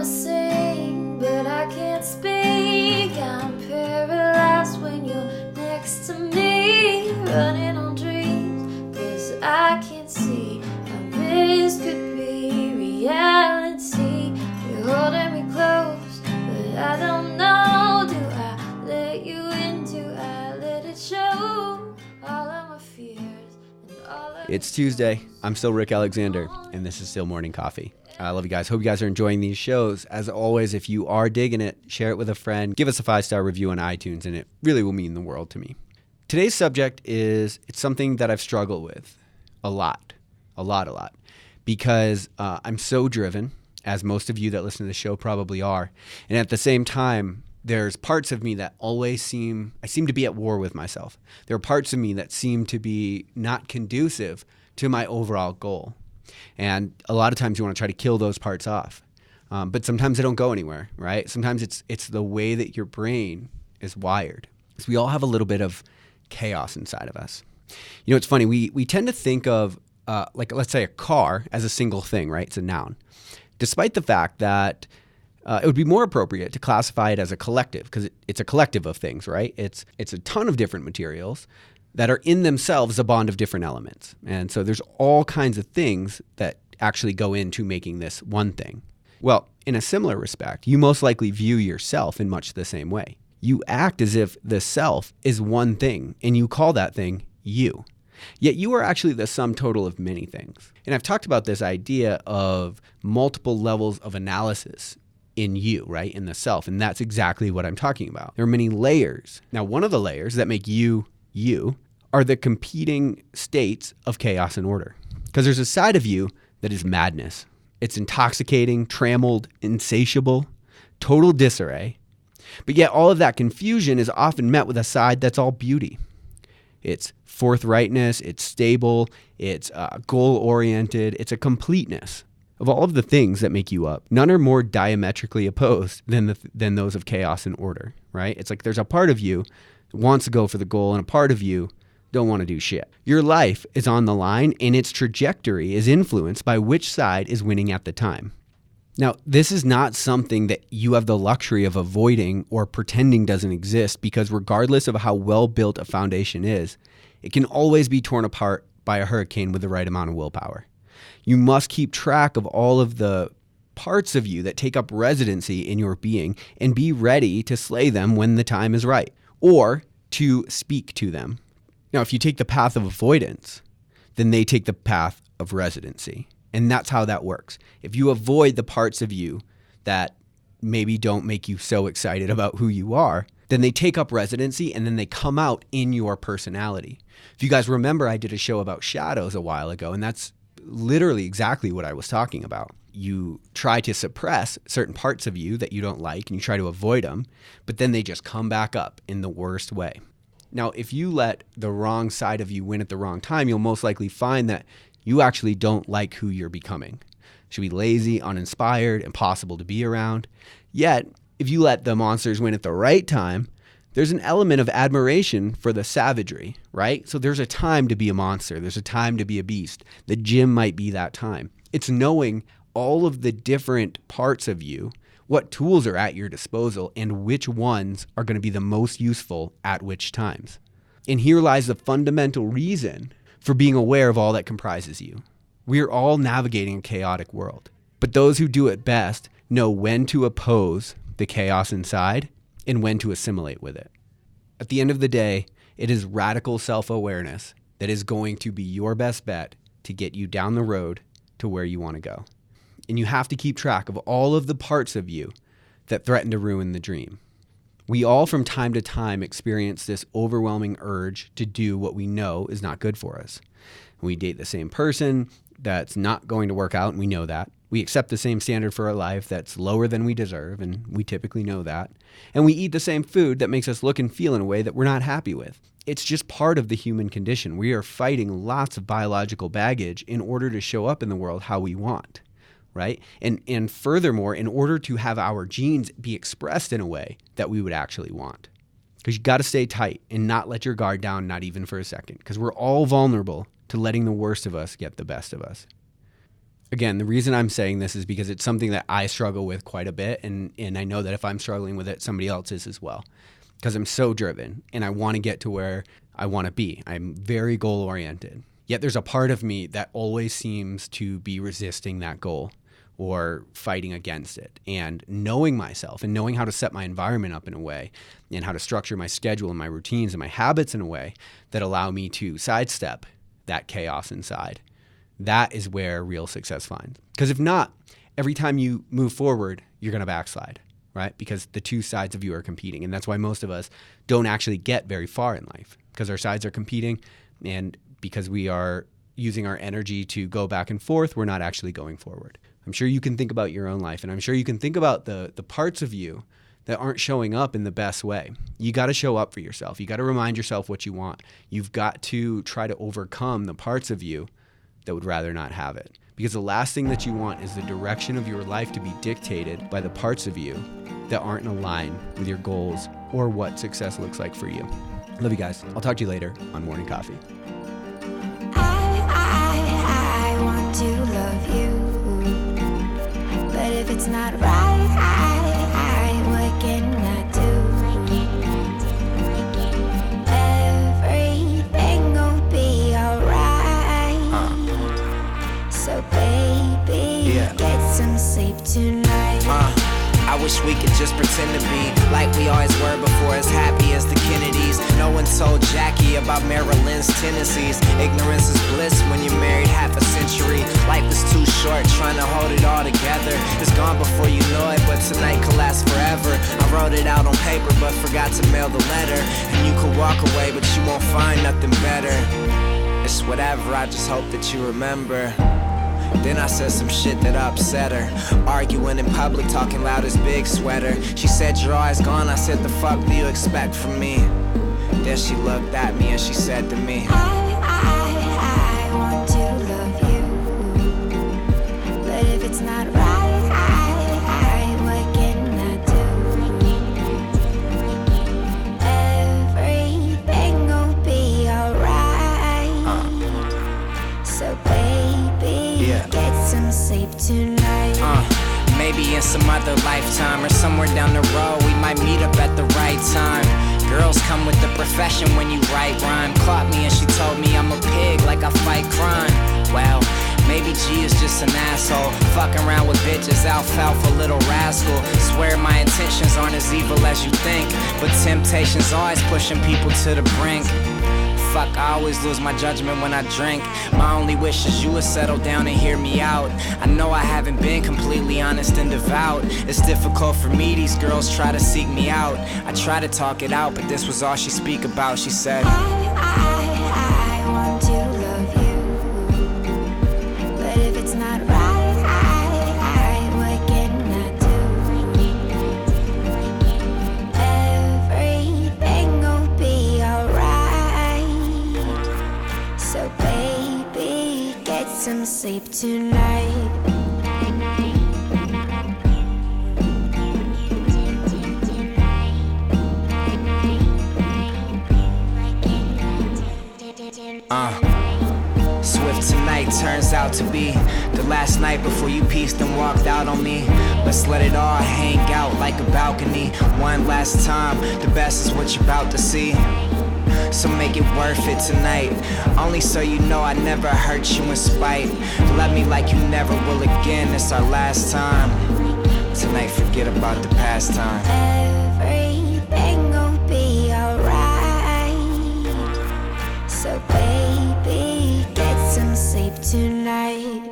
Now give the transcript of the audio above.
wanna sing, but I can't speak. I'm paralyzed when you're next to me, running on dreams, 'cause I can't see how this could be reality. You're holding me close, but I don't know. Do I let you in? Do I let it show all of my fears and all of It's Tuesday. I'm still Rick Alexander, and this is Still Morning Coffee. I love you guys. Hope you guys are enjoying these shows. As always, if you are digging it, share it with a friend. Give us a 5-star review on iTunes, and it really will mean the world to me. Today's subject it's something that I've struggled with a lot, because I'm so driven, as most of you that listen to the show probably are. And at the same time, there's parts of me that always seem to be at war with myself. There are parts of me that seem to be not conducive to my overall goal. And a lot of times you want to try to kill those parts off. But sometimes they don't go anywhere, right? Sometimes it's the way that your brain is wired. So we all have a little bit of chaos inside of us. You know, it's funny. We tend to think of, like, let's say a car as a single thing, right? It's a noun. Despite the fact that it would be more appropriate to classify it as a collective, because it's a collective of things, right? It's a ton of different materials that are in themselves a bond of different elements. And so there's all kinds of things that actually go into making this one thing. Well, in a similar respect, you most likely view yourself in much the same way. You act as if the self is one thing, and you call that thing you. Yet you are actually the sum total of many things. And I've talked about this idea of multiple levels of analysis in you, right? In the self. And that's exactly what I'm talking about. There are many layers. Now, one of the layers that make you are the competing states of chaos and order. Because there's a side of you that is madness. It's intoxicating, trammeled, insatiable, total disarray. But yet all of that confusion is often met with a side that's all beauty. It's forthrightness, it's stable, it's goal-oriented, it's a completeness. Of all of the things that make you up, none are more diametrically opposed than those of chaos and order, right? It's like there's a part of you that wants to go for the goal and a part of you don't want to do shit. Your life is on the line and its trajectory is influenced by which side is winning at the time. Now, this is not something that you have the luxury of avoiding or pretending doesn't exist, because regardless of how well built a foundation is, it can always be torn apart by a hurricane with the right amount of willpower. You must keep track of all of the parts of you that take up residency in your being and be ready to slay them when the time is right, or to speak to them. Now, if you take the path of avoidance, then they take the path of residency. And that's how that works. If you avoid the parts of you that maybe don't make you so excited about who you are, then they take up residency and then they come out in your personality. If you guys remember, I did a show about shadows a while ago, and that's literally exactly what I was talking about. You try to suppress certain parts of you that you don't like and you try to avoid them, but then they just come back up in the worst way. Now, if you let the wrong side of you win at the wrong time, you'll most likely find that you actually don't like who you're becoming. Should be lazy, uninspired, impossible to be around. Yet, if you let the monsters win at the right time, there's an element of admiration for the savagery, right? So there's a time to be a monster. There's a time to be a beast. The gym might be that time. It's knowing all of the different parts of you, what tools are at your disposal, and which ones are going to be the most useful at which times. And here lies the fundamental reason for being aware of all that comprises you. We are all navigating a chaotic world, but those who do it best know when to oppose the chaos inside and when to assimilate with it. At the end of the day, it is radical self-awareness that is going to be your best bet to get you down the road to where you want to go. And you have to keep track of all of the parts of you that threaten to ruin the dream. We all from time to time experience this overwhelming urge to do what we know is not good for us. We date the same person that's not going to work out, and we know that. We accept the same standard for our life that's lower than we deserve, and we typically know that. And we eat the same food that makes us look and feel in a way that we're not happy with. It's just part of the human condition. We are fighting lots of biological baggage in order to show up in the world how we want, right? And furthermore, in order to have our genes be expressed in a way that we would actually want. Because you got to stay tight and not let your guard down, not even for a second, because we're all vulnerable to letting the worst of us get the best of us. Again, the reason I'm saying this is because it's something that I struggle with quite a bit. And I know that if I'm struggling with it, somebody else is as well. Because I'm so driven and I want to get to where I want to be. I'm very goal oriented. Yet there's a part of me that always seems to be resisting that goal or fighting against it. And knowing myself and knowing how to set my environment up in a way and how to structure my schedule and my routines and my habits in a way that allow me to sidestep that chaos inside. That is where real success finds. Because if not, every time you move forward, you're going to backslide, right? Because the two sides of you are competing. And that's why most of us don't actually get very far in life, because our sides are competing, and because we are using our energy to go back and forth, we're not actually going forward. I'm sure you can think about your own life, and I'm sure you can think about the parts of you that aren't showing up in the best way. You got to show up for yourself. You got to remind yourself what you want. You've got to try to overcome the parts of you that would rather not have it. Because the last thing that you want is the direction of your life to be dictated by the parts of you that aren't in line with your goals or what success looks like for you. Love you guys. I'll talk to you later on Morning Coffee. I want to love you, but if it's not right, what can I do? Everything gon' be alright. So baby, get some sleep tonight. I wish we could just pretend to be like we always were before, as happy as the Kennedys. No one told Jackie about Marilyn's tendencies. Ignorance is bliss when you're married half a century. Life is too short, trying to hold it all together. It's gone before you know it, but tonight could last forever. I wrote it out on paper, but forgot to mail the letter. And you could walk away, but you won't find nothing better. It's whatever, I just hope that you remember. Then I said some shit that upset her. Arguing in public, talking loud as Big Sweater. She said, you're always gone. I said, the fuck do you expect from me? Then she looked at me and she said to me, I want to love you, but if it's not right, what can I do? Everything gon' be alright. So baby, get some sleep tonight. Maybe in some other lifetime or somewhere down the road we might meet up at the right time. Girls come with the profession when you write rhyme. Caught me and she told me I'm a pig, like I fight crime. Well, maybe G is just an asshole, fucking around with bitches, alfalfa little rascal. Swear my intentions aren't as evil as you think, but temptation's always pushing people to the brink. Fuck, I always lose my judgment when I drink. My only wish is you would settle down and hear me out. I know I haven't been completely honest and devout. It's difficult for me, these girls try to seek me out. I try to talk it out, but this was all she speak about. She said, I want to love you, but if it's not right, what can I do? Everything gon' be alright. So baby, get some sleep tonight. Swift tonight turns out to be the last night before you pieced and walked out on me. Let's let it all hang out like a balcony. One last time, the best is what you're about to see. So make it worth it tonight, only so you know I never hurt you in spite. Love me like you never will again, it's our last time. Tonight forget about the past time. Everything gon' be alright. So baby, get some sleep tonight.